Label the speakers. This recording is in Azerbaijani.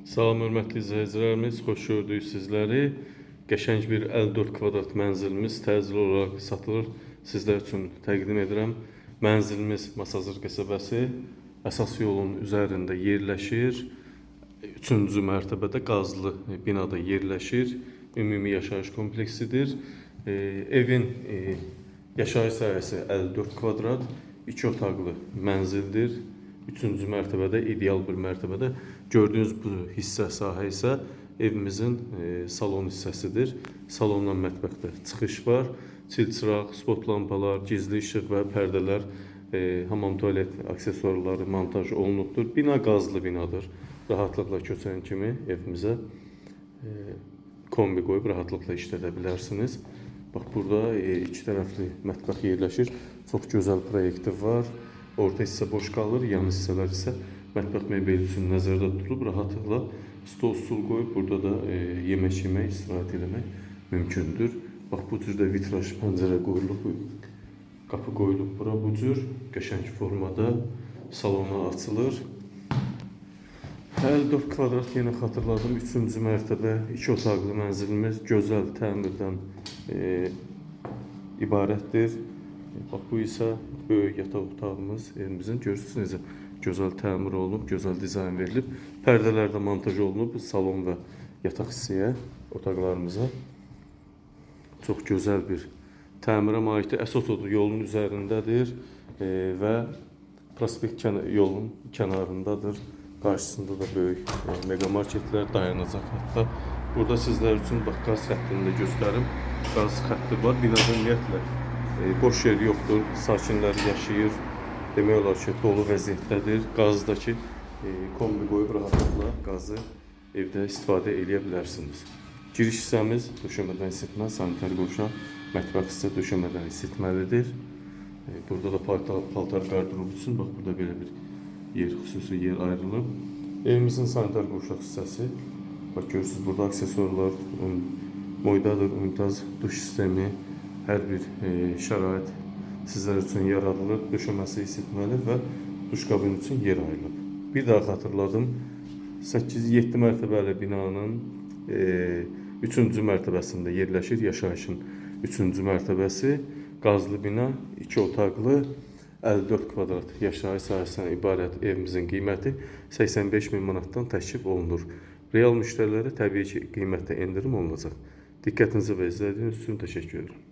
Speaker 1: Salam hörmətli izləyicilərimiz, xoş gördük sizləri. Qəşəng bir 54 kvadrat mənzilimiz təcil olaraq satılır. Sizlər üçün təqdim edirəm. Mənzilimiz Masazır qəsəbəsi əsas yolun üzərində yerləşir. 3-cü mərtəbədə qazlı binada yerləşir. Ümumi yaşayış kompleksidir. Evin yaşayış sahəsi 54 kvadrat, 2 otaqlı mənzildir. 3-cü mərtəbədə, ideal bir mərtəbədə. Gördüyünüz bu hissə, sahə isə evimizin salon hissəsidir. Salondan mətbəxdə çıxış var. Çilçıraq, spot lampalar, gizli işıq və pərdələr, hamam tualet aksesuarları montaj olunubdur. Bina qazlı binadır. Rahatlıqla köçən kimi evimizə kombi qoyub rahatlıqla işlədə bilərsiniz. Bax, burada iki tərəfli mətbəx yerləşir. Çox gözəl proyekti var. Orta hissə boş qalır, yan hissələr isə mətbəx mebeli üçün nəzərdə tutulub, rahatlıqla stol, stul qoyub burada da yemək yemək, istirahət eləmək mümkündür. Bax, bu cür də vitraj pəncərə qoyulub, qapı qoyulub bura bu cür qəşəng formada salona açılır. 54 kvadrat, yenə xatırladım, 3-cü mərtəbə, 2 otaqlı mənzilimiz gözəl təmirdən ibarətdir. Bax, bu isə böyük yataq otağımız evimizin. Görürsünüz necə gözəl təmir olunub, gözəl dizayn verilib. Pərdələr də montaj olunub salon və yataq hissəyə, otaqlarımıza. Çox gözəl bir təmirə malikdir. Əsas odur yolun üzərindədir və prospekt yolun kənarındadır. Qarşısında da böyük mega marketlər dayanacaq hətta. Burada sizlər üçün bax, qaz xəttini də göstərim. Qaz xətti var. Binada ümumiyyətlə boş yer yoxdur. Sakinlər yaşayır. Demək olar ki, dolu vəziyyətdədir. Qazdakı kombi qoyub rahatlıqla qazı evdə istifadə edə bilərsiniz. Giriş hissəmiz döşəmədən isitmə, sanitar qoşaq, mətbəx hissə döşəmədən isitməlidir. Burada da paltar qardırobu üçün bax, burada belə bir yer, xüsusi yer ayrılıb. Evimizin sanitar qoşaq hissəsi. Bax, görürsünüz, burada aksesuarlar, moydadır, mümtaz duş sistemi, hər bir şərait sizlər üçün yaradılır. Döşəməsi isitməli və duş kabini üçün yer ayrılıb. Bir daha xatırladım. 8-7 mərtəbəli binanın 3-cü mərtəbəsində yerləşir. Yaşayışın 3-cü mərtəbəsi. Qazlı bina, 2 otaqlı, 54 kvadrat yaşayış sahəsindən ibarət evimizin qiyməti 85.000 manatdan təklif olunur. Real müştərilərə təbii ki, qiymətdə endirim olunacaq. Diqqətinizi və izlədiyiniz üçün təşəkkür ederim.